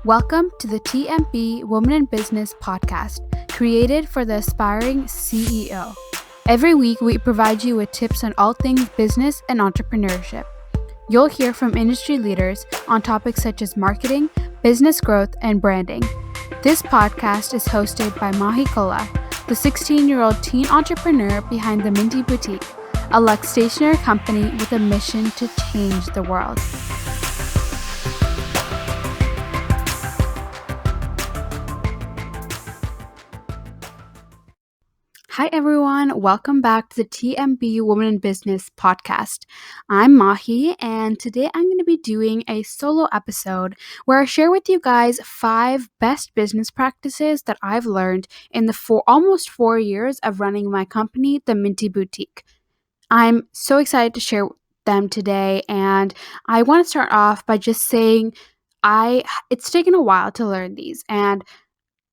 Welcome to the TMB Women in Business podcast, created for the aspiring CEO. Every week, we provide you with tips on all things business and entrepreneurship. You'll hear from industry leaders on topics such as marketing, business growth, and branding. This podcast is hosted by Mahi Kolla, the 16-year-old teen entrepreneur behind the Minty Boutique, a luxe stationery company with a mission to change the world. Hi everyone, welcome back to the TMB Women in Business podcast. I'm Mahi, and today I'm going to be doing a solo episode where I share with you guys 5 best business practices that I've learned in the almost 4 years of running my company, the Minty Boutique. I'm so excited to share them today, and I want to start off by just saying it's taken a while to learn these, and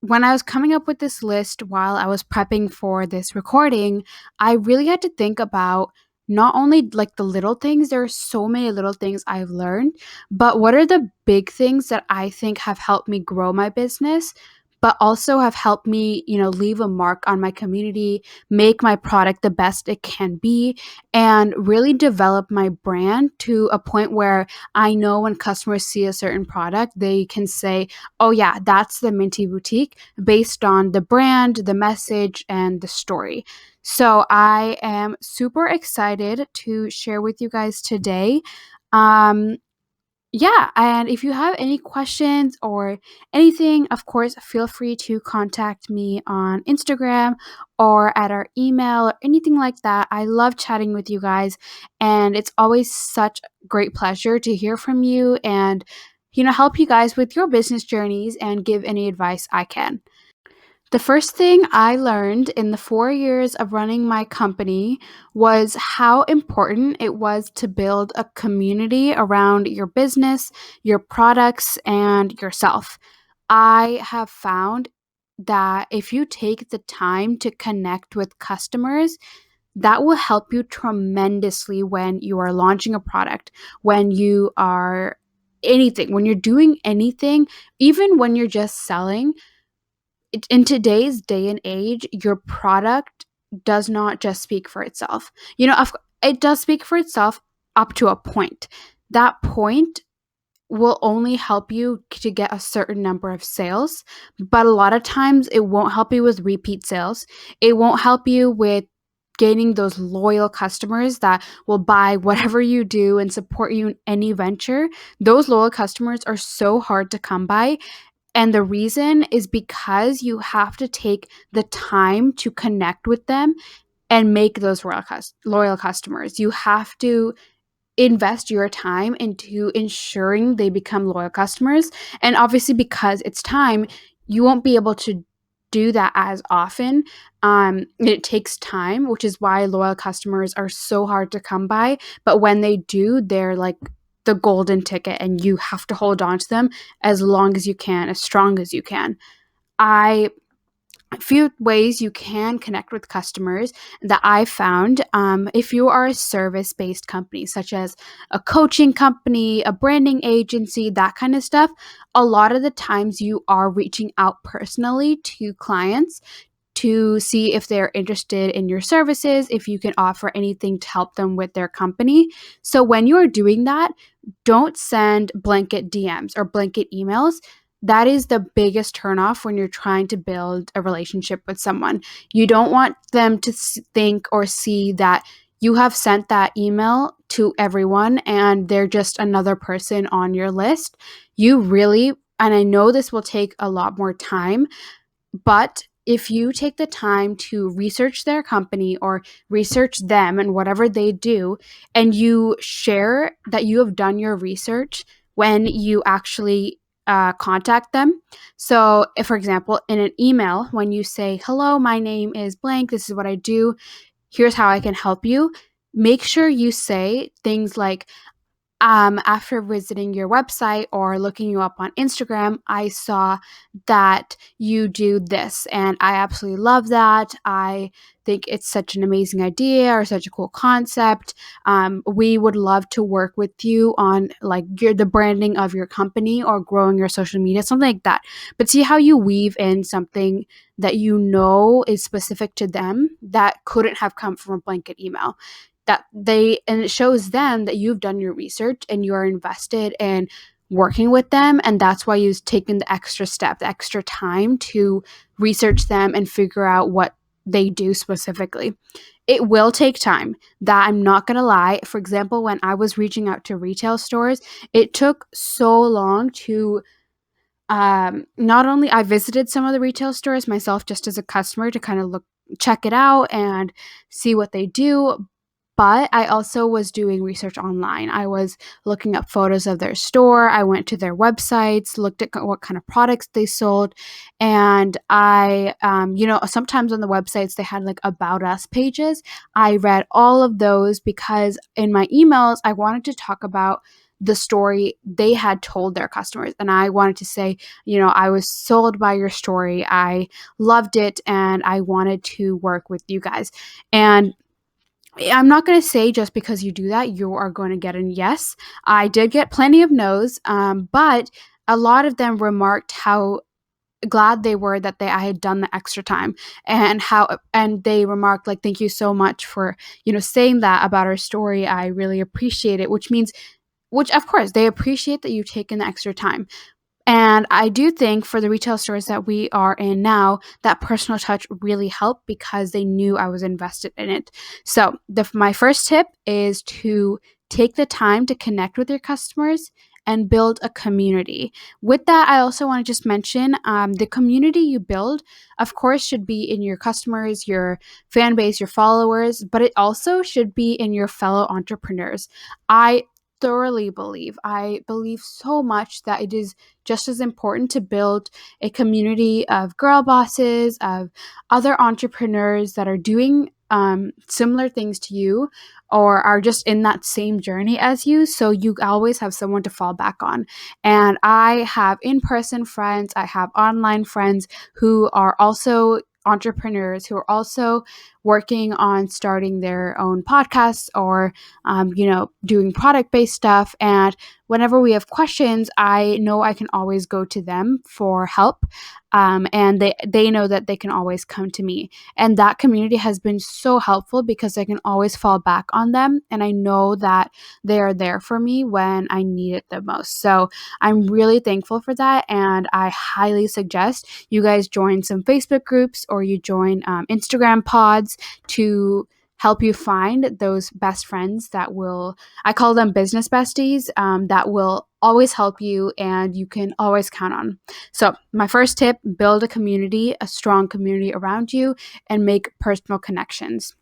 when I was coming up with this list while I was prepping for this recording, I really had to think about not only like the little things, there are so many little things I've learned, but what are the big things that I think have helped me grow my business, but also have helped me, leave a mark on my community, make my product the best it can be, and really develop my brand to a point where I know when customers see a certain product, they can say, oh yeah, that's the Minty Boutique based on the brand, the message, and the story. So I am super excited to share with you guys today. And if you have any questions or anything, of course, feel free to contact me on Instagram or at our email or anything like that. I love chatting with you guys, and it's always such great pleasure to hear from you and help you guys with your business journeys and give any advice I can. The first thing I learned in the 4 years of running my company was how important it was to build a community around your business, your products, and yourself. I have found that if you take the time to connect with customers, that will help you tremendously when you are launching a product, when you are when you're doing anything, even when you're just selling. In today's day and age, your product does not just speak for itself. It does speak for itself up to a point. That point will only help you to get a certain number of sales, but a lot of times it won't help you with repeat sales. It won't help you with gaining those loyal customers that will buy whatever you do and support you in any venture. Those loyal customers are so hard to come by. And the reason is because you have to take the time to connect with them and make those loyal customers. You have to invest your time into ensuring they become loyal customers. And obviously, because it's time, you won't be able to do that as often. It takes time, which is why loyal customers are so hard to come by. But when they do, they're like the golden ticket, and you have to hold on to them as long as you can, as strong as you can. A few ways you can connect with customers that I found. If you are a service-based company, such as a coaching company, a branding agency, that kind of stuff, a lot of the times you are reaching out personally to clients to see if they're interested in your services, if you can offer anything to help them with their company. So when you are doing that, don't send blanket DMs or blanket emails. That is the biggest turnoff when you're trying to build a relationship with someone. You don't want them to think or see that you have sent that email to everyone and they're just another person on your list. You really, and I know this will take a lot more time, but if you take the time to research their company or research them and whatever they do, and you share that you have done your research when you actually contact them. So, if, for example, in an email, when you say, hello, my name is blank, this is what I do, here's how I can help you, make sure you say things like, after visiting your website or looking you up on Instagram, I saw that you do this, and I absolutely love that. I think it's such an amazing idea or such a cool concept. We would love to work with you on like the branding of your company or growing your social media, something like that. But see how you weave in something that you know is specific to them that couldn't have come from a blanket email, and it shows them that you've done your research and you are invested in working with them, and that's why you've taken the extra step, the extra time to research them and figure out what they do specifically. It will take time, that I'm not going to lie. For example, when I was reaching out to retail stores, it took so long to not only I visited some of the retail stores myself just as a customer to kind of check it out and see what they do, but I also was doing research online. I was looking up photos of their store. I went to their websites, looked at what kind of products they sold. And sometimes on the websites, they had like about us pages. I read all of those because in my emails, I wanted to talk about the story they had told their customers. And I wanted to say, I was sold by your story. I loved it and I wanted to work with you guys. And I'm not going to say just because you do that, you are going to get a yes. I did get plenty of no's, but a lot of them remarked how glad they were that I had done the extra time, and they remarked like, thank you so much for, saying that about our story. I really appreciate it, which of course they appreciate that you've taken the extra time. And I do think for the retail stores that we are in now, that personal touch really helped because they knew I was invested in it. So my first tip is to take the time to connect with your customers and build a community. With that, I also want to just mention the community you build, of course, should be in your customers, your fan base, your followers, but it also should be in your fellow entrepreneurs. I believe so much that it is just as important to build a community of girl bosses, of other entrepreneurs that are doing similar things to you or are just in that same journey as you. So you always have someone to fall back on. And I have in-person friends, I have online friends who are also entrepreneurs, who are also working on starting their own podcasts or doing product-based stuff. And whenever we have questions, I know I can always go to them for help. And they know that they can always come to me. And that community has been so helpful because I can always fall back on them. And I know that they are there for me when I need it the most. So I'm really thankful for that. And I highly suggest you guys join some Facebook groups or you join Instagram pods to help you find those best friends I call them business besties, that will always help you and you can always count on. So my first tip, build a strong community around you and make personal connections.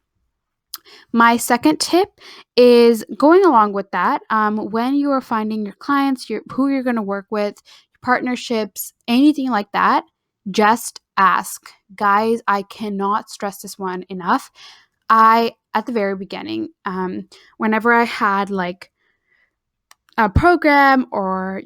My second tip is going along with that. When you are finding your clients, who you're going to work with, partnerships, anything like that, just ask. Guys, I cannot stress this one enough. At the very beginning, whenever I had like a program or,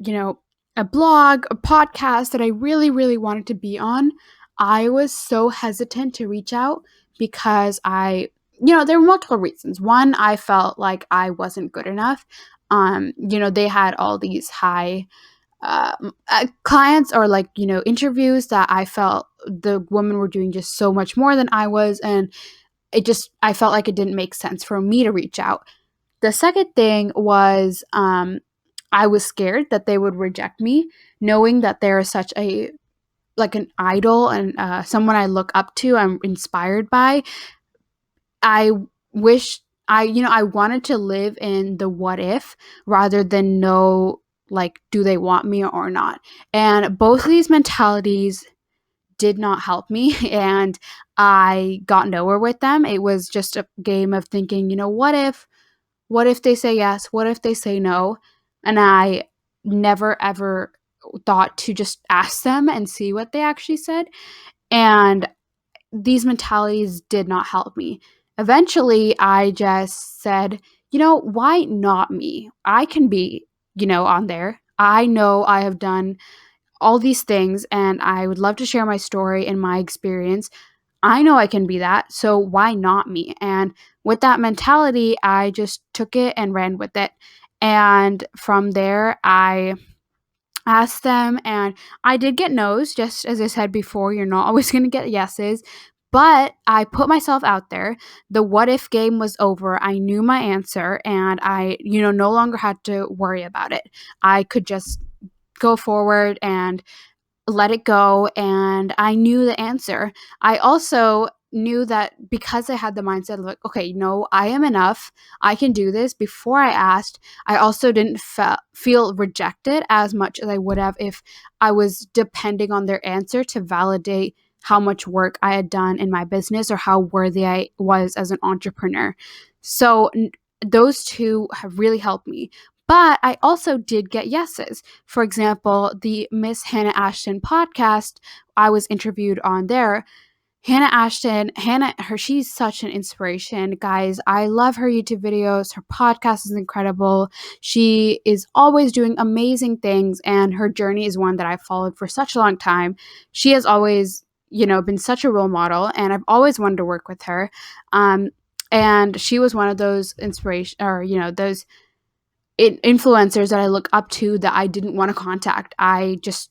a blog, a podcast that I really, really wanted to be on, I was so hesitant to reach out because there were multiple reasons. One, I felt like I wasn't good enough. They had all these high clients or interviews that I felt the women were doing just so much more than I was. And I felt like it didn't make sense for me to reach out. The second thing was I was scared that they would reject me, knowing that they're such an idol and someone I look up to, I'm inspired by. I wish I wanted to live in the what if rather than know, do they want me or not? And both of these mentalities did not help me and I got nowhere with them. It was just a game of thinking, what if they say yes? What if they say no? And I never ever thought to just ask them and see what they actually said. And these mentalities did not help me. Eventually, I just said, why not me? I can be, on there. I know I have done all these things and I would love to share my story and my experience. I know I can be that. So why not me? And with that mentality, I just took it and ran with it. And from there, I asked them, and I did get no's. Just as I said before, you're not always going to get yeses. But I put myself out there. The what if game was over. I knew my answer, and I, no longer had to worry about it. I could just go forward and let it go, and I knew the answer. I also knew that because I had the mindset of like, okay, no, I am enough. I can do this. Before I asked, I also didn't feel rejected as much as I would have if I was depending on their answer to validate how much work I had done in my business or how worthy I was as an entrepreneur. So those two have really helped me. But I also did get yeses. For example, the Miss Hannah Ashton podcast, I was interviewed on there. Hannah Ashton, she's such an inspiration. Guys, I love her YouTube videos. Her podcast is incredible. She is always doing amazing things, and her journey is one that I've followed for such a long time. She has always, been such a role model, and I've always wanted to work with her. And she was one of those inspiration, or, those influencers that I look up to that I didn't want to contact. I just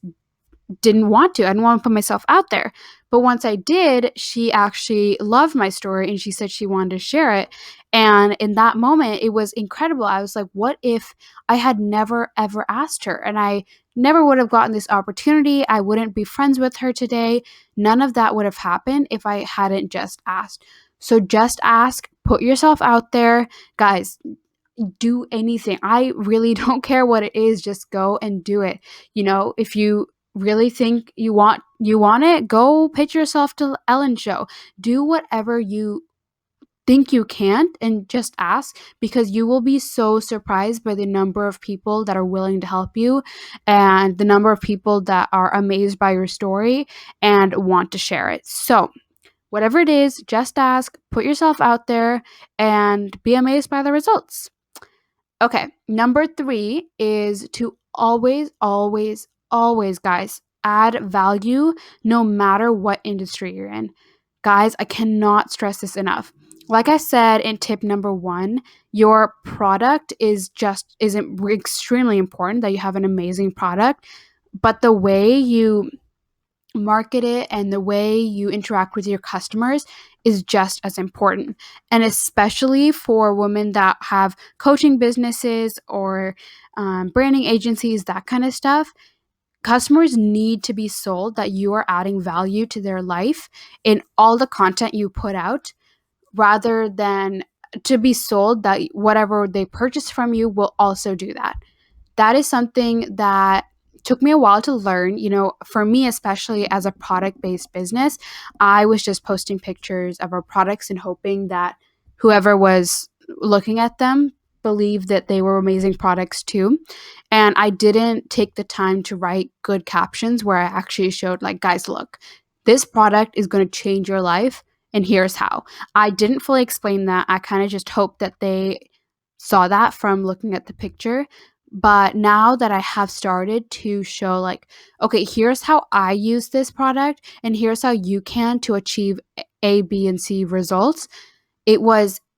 didn't want to. I didn't want to put myself out there. But once I did, she actually loved my story and she said she wanted to share it. And in that moment, it was incredible. I was like, what if I had never, ever asked her? And I never would have gotten this opportunity. I wouldn't be friends with her today. None of that would have happened if I hadn't just asked. So just ask, put yourself out there. Guys, do anything. I really don't care what it is, just go and do it. If you really think you want it, go pitch yourself to Ellen show. Do whatever you think you can't and just ask, because you will be so surprised by the number of people that are willing to help you and the number of people that are amazed by your story and want to share it. So whatever it is, just ask, put yourself out there, and be amazed by the results. Okay, number 3 is to always, always, always, guys, add value no matter what industry you're in. Guys, I cannot stress this enough. Like I said in tip number 1, your product isn't extremely important, that you have an amazing product, but the way you market it and the way you interact with your customers is just as important. And especially for women that have coaching businesses or branding agencies, that kind of stuff, customers need to be sold that you are adding value to their life in all the content you put out, rather than to be sold that whatever they purchase from you will also do that. That is something that took me a while to learn. For me, especially as a product-based business, I was just posting pictures of our products and hoping that whoever was looking at them believed that they were amazing products too. And I didn't take the time to write good captions where I actually showed, like, guys, look, this product is going to change your life and here's how. I didn't fully explain that. I kind of just hoped that they saw that from looking at the picture. But now that I have started to show, like, okay, here's how I use this product and here's how you can to achieve A, B, and C results,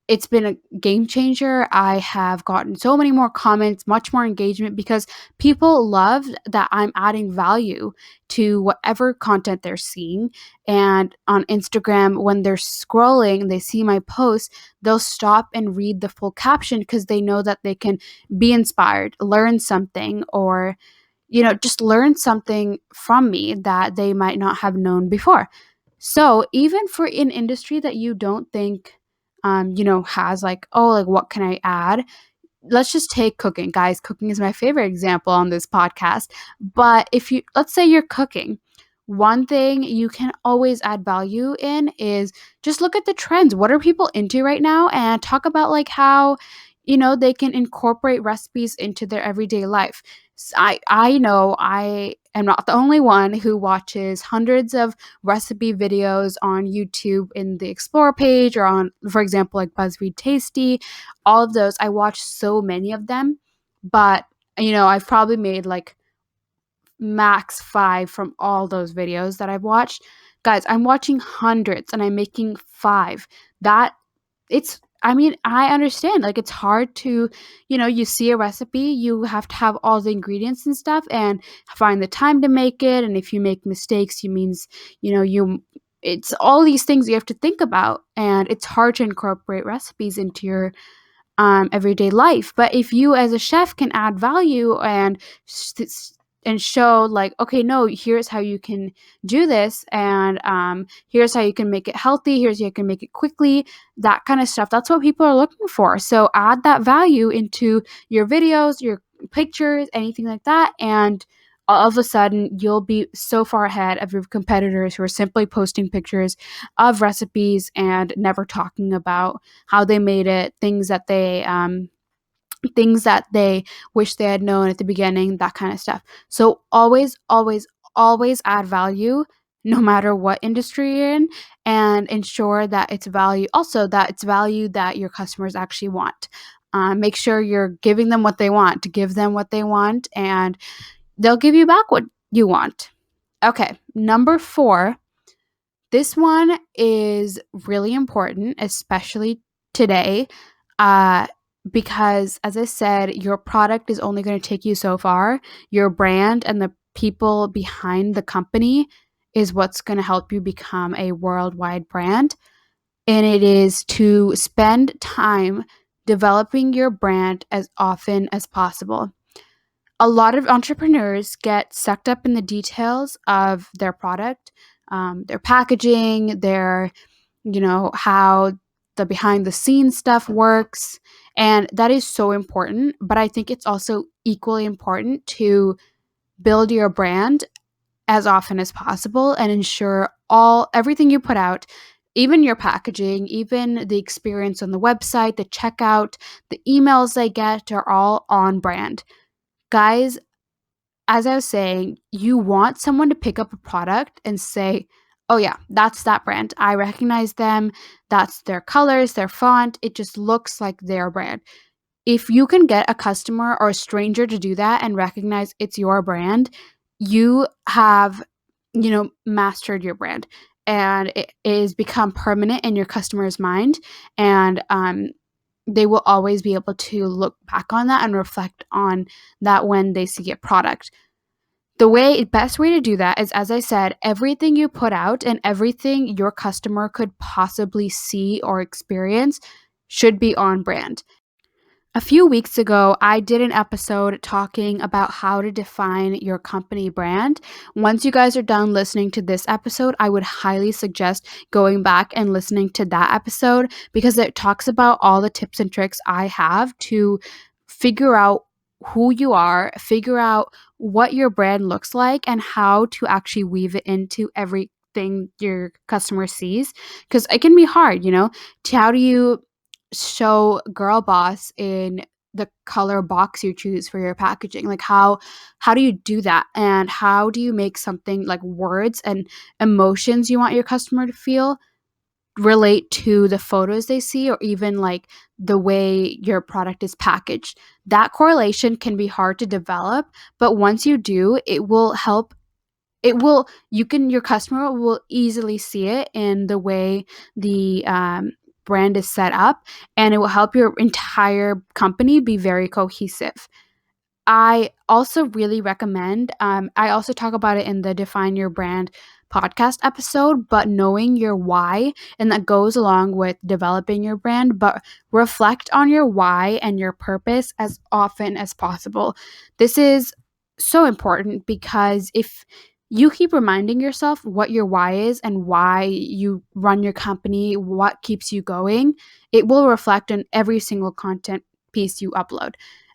it's been a game changer. I have gotten so many more comments, much more engagement, because people love that I'm adding value to whatever content they're seeing. And on Instagram, when they're scrolling and they see my post, they'll stop and read the full caption because they know that they can be inspired, learn something, or just learn something from me that they might not have known before. So even for an industry that you don't think has like, oh, like what can I add? Let's just take cooking. Guys, cooking is my favorite example on this podcast. But let's say you're cooking, one thing you can always add value in is just look at the trends. What are people into right now? And talk about like how, they can incorporate recipes into their everyday life. I know I am not the only one who watches hundreds of recipe videos on YouTube in the Explore page or on, for example, like BuzzFeed Tasty. All of those, I watch so many of them, but I've probably made like max 5 from all those videos that I've watched. Guys, I'm watching hundreds and I'm making 5. That it's I mean, I understand, like, it's hard to, you see a recipe, you have to have all the ingredients and stuff and find the time to make it, and if you make mistakes, it's all these things you have to think about, and it's hard to incorporate recipes into your everyday life. But if you as a chef can add value and show, like, okay, no, here's how you can do this, and here's how you can make it healthy, here's how you can make it quickly, that kind of stuff, that's what people are looking for. So add that value into your videos, your pictures, anything like that, and all of a sudden you'll be so far ahead of your competitors who are simply posting pictures of recipes and never talking about how they made it, things that they wish they had known at the beginning, that kind of stuff. So always, always, always add value no matter what industry you're in, and ensure that it's value that your customers actually want. Make sure you're giving them what they want, to give them what they want, and they'll give you back what you want. Okay, number 4. This one is really important, especially today, because, as I said, your product is only going to take you so far. Your brand and the people behind the company is what's going to help you become a worldwide brand. And it is to spend time developing your brand as often as possible. A lot of entrepreneurs get sucked up in the details of their product, their packaging, how the behind the scenes stuff works. And that is so important. But I think it's also equally important to build your brand as often as possible and ensure everything you put out, even your packaging, even the experience on the website, the checkout, the emails they get, are all on brand. Guys, as I was saying, you want someone to pick up a product and say, oh yeah, that's that brand. I recognize them. That's their colors, their font. It just looks like their brand. If you can get a customer or a stranger to do that and recognize it's your brand, you have, mastered your brand, and it is become permanent in your customer's mind. And they will always be able to look back on that and reflect on that when they see a product. The best way to do that is, as I said, everything you put out and everything your customer could possibly see or experience should be on brand. A few weeks ago, I did an episode talking about how to define your company brand. Once you guys are done listening to this episode, I would highly suggest going back and listening to that episode, because it talks about all the tips and tricks I have to figure out who you are, figure out what your brand looks like, and how to actually weave it into everything your customer sees. Because it can be hard, how do you show girl boss in the color box you choose for your packaging? Like, how do you do that, and how do you make something like words and emotions you want your customer to feel relate to the photos they see, or even like the way your product is packaged? That correlation can be hard to develop, but once you do, your customer will easily see it in the way the brand is set up, and it will help your entire company be very cohesive. I also really recommend, I also talk about it in the Define Your Brand podcast episode, but knowing your why, and that goes along with developing your brand, but reflect on your why and your purpose as often as possible. This is so important, because if you keep reminding yourself what your why is and why you run your company, what keeps you going, it will reflect on every single content piece you upload.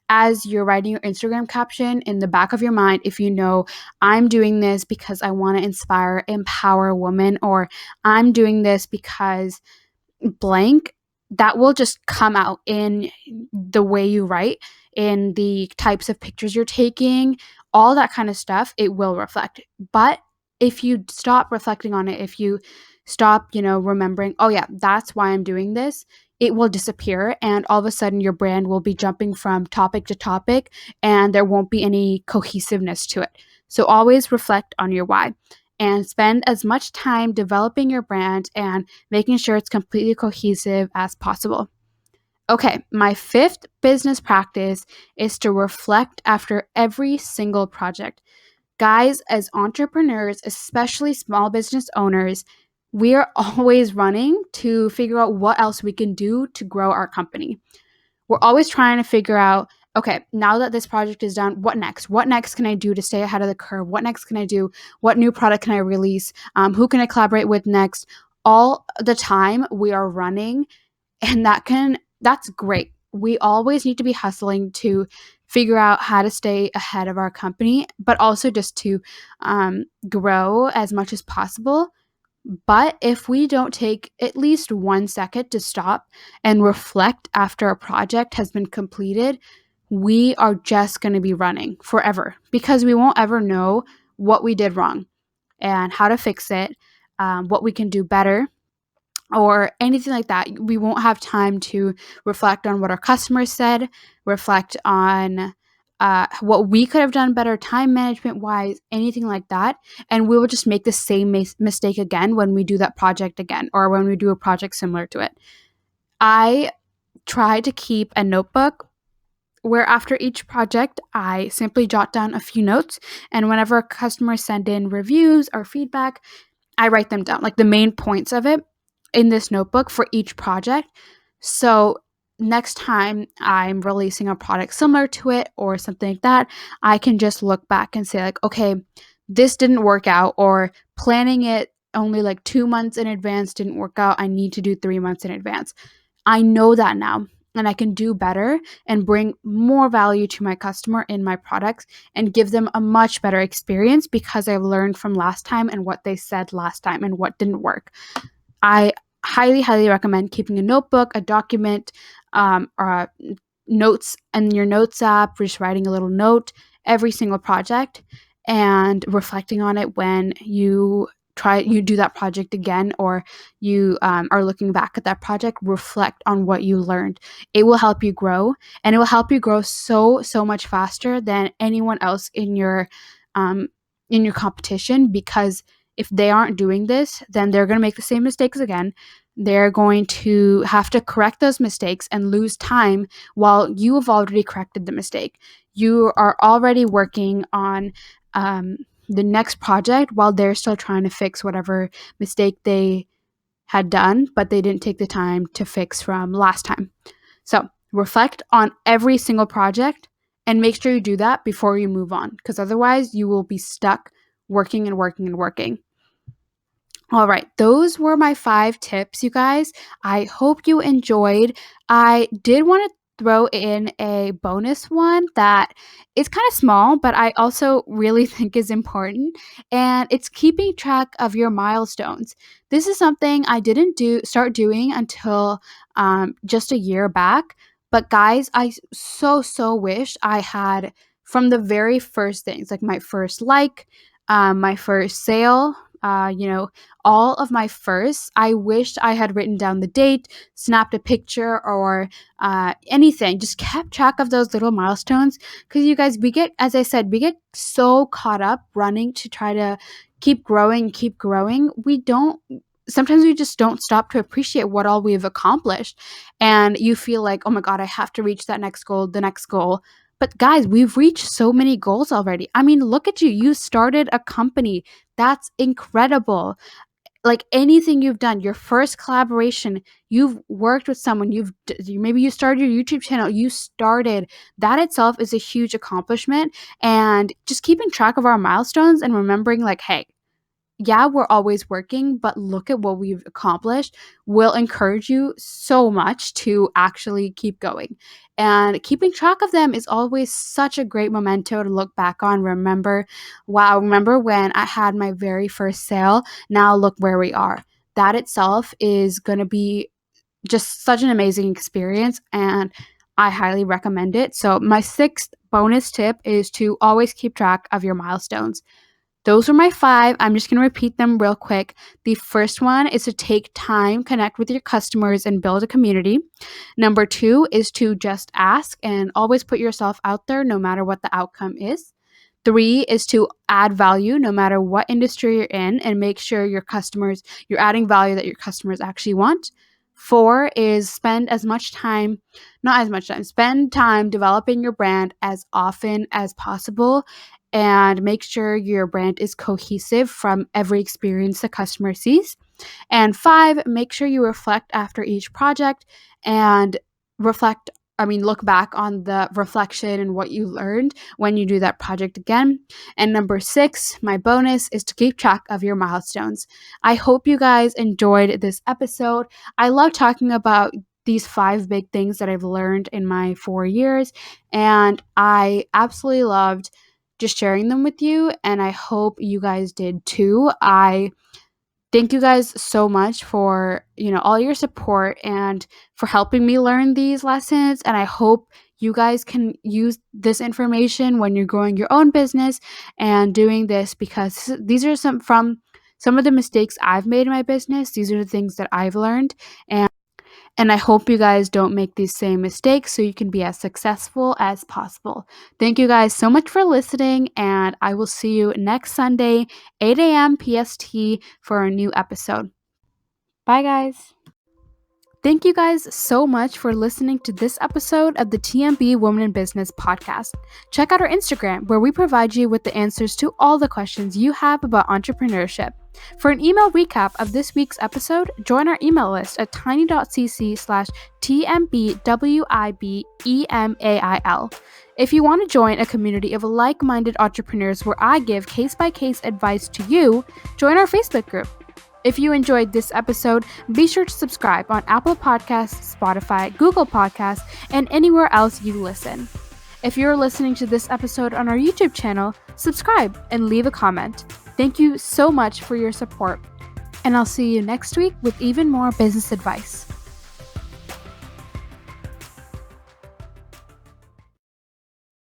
As you're writing your Instagram caption, in the back of your mind, if you know, I'm doing this because I want to inspire, empower women, or I'm doing this because blank, that will just come out in the way you write, in the types of pictures you're taking, all that kind of stuff, it will reflect. But if you stop reflecting on it, if you stop, remembering, oh yeah, that's why I'm doing this, it will disappear. And all of a sudden your brand will be jumping from topic to topic and there won't be any cohesiveness to it. So always reflect on your why and spend as much time developing your brand and making sure it's completely cohesive as possible. Okay, my fifth business practice is to reflect after every single project. Guys, as entrepreneurs, especially small business owners, we are always running to figure out what else we can do to grow our company. We're always trying to figure out, okay, now that this project is done, what next? What next can I do to stay ahead of the curve? What next can I do? What new product can I release? Who can I collaborate with next? All the time we are running, and that's great. We always need to be hustling to figure out how to stay ahead of our company, but also just to grow as much as possible. But if we don't take at least 1 second to stop and reflect after a project has been completed, we are just going to be running forever because we won't ever know what we did wrong and how to fix it, what we can do better, or anything like that. We won't have time to reflect on what our customers said, reflect on what we could have done better time management wise, anything like that. And we will just make the same mistake again when we do that project again, or when we do a project similar to it. I try to keep a notebook where after each project, I simply jot down a few notes. And whenever customers send in reviews or feedback, I write them down, like the main points of it in this notebook for each project. So next time I'm releasing a product similar to it or something like that, I can just look back and say like, okay, this didn't work out, or planning it only like 2 months in advance didn't work out. I need to do 3 months in advance. I know that now, and I can do better and bring more value to my customer in my products and give them a much better experience because I've learned from last time and what they said last time and what didn't work. I highly, highly recommend keeping a notebook, a document, or notes in your notes app, just writing a little note every single project and reflecting on it when you do that project again, or you are looking back at that project. Reflect on what you learned. It will help you grow, and it will help you grow so much faster than anyone else in your competition, because if they aren't doing this, then they're going to make the same mistakes again. They're going to have to correct those mistakes and lose time while you have already corrected the mistake. You are already working on the next project while they're still trying to fix whatever mistake they had done, but they didn't take the time to fix from last time. So reflect on every single project and make sure you do that before you move on, because otherwise you will be stuck working and working and working. All right, those were my 5 tips, you guys. I hope you enjoyed. I did want to throw in a bonus one that is kind of small, but I also really think is important, and it's keeping track of your milestones. This is something I didn't start doing until just a year back. But guys, I so wish I had, from the very first things, like my first my first sale, all of my firsts. I wished I had written down the date, snapped a picture, or anything. Just kept track of those little milestones, because you guys, as I said, we get so caught up running to try to keep growing. Sometimes we just don't stop to appreciate what all we've accomplished. And you feel like, oh my God, I have to reach that next goal, the next goal. But guys, we've reached so many goals already. I mean, look at you. You started a company. That's incredible. Like anything you've done, your first collaboration, you've worked with someone, maybe you started your YouTube channel, you started. That itself is a huge accomplishment. And just keeping track of our milestones and remembering like, hey, yeah, we're always working, but look at what we've accomplished will encourage you so much to actually keep going. And keeping track of them is always such a great memento to look back on. Remember when I had my very first sale? Now look where we are. That itself is going to be just such an amazing experience. And I highly recommend it. So my sixth bonus tip is to always keep track of your milestones. Those are my 5. I'm just going to repeat them real quick. The first one is to take time, connect with your customers, and build a community. Number 2 is to just ask and always put yourself out there no matter what the outcome is. 3 is to add value no matter what industry you're in and make sure you're adding value that your customers actually want. 4 is spend time developing your brand as often as possible and make sure your brand is cohesive from every experience the customer sees. And 5, make sure you reflect after each project and look back on the reflection and what you learned when you do that project again. And number 6, my bonus is to keep track of your milestones. I hope you guys enjoyed this episode. I love talking about these 5 big things that I've learned in my 4 years, and I absolutely loved just sharing them with you, and I hope you guys did too. I thank you guys so much for, all your support and for helping me learn these lessons. And I hope you guys can use this information when you're growing your own business and doing this, because these are some of the mistakes I've made in my business. These are the things that I've learned. And I hope you guys don't make these same mistakes so you can be as successful as possible. Thank you guys so much for listening, and I will see you next Sunday, 8 a.m. PST, for a new episode. Bye, guys. Thank you guys so much for listening to this episode of the TMB Women in Business podcast. Check out our Instagram, where we provide you with the answers to all the questions you have about entrepreneurship. For an email recap of this week's episode, join our email list at tiny.cc/TMBWIBEMAIL. If you want to join a community of like-minded entrepreneurs where I give case-by-case advice to you, join our Facebook group. If you enjoyed this episode, be sure to subscribe on Apple Podcasts, Spotify, Google Podcasts, and anywhere else you listen. If you're listening to this episode on our YouTube channel, subscribe and leave a comment. Thank you so much for your support, and I'll see you next week with even more business advice.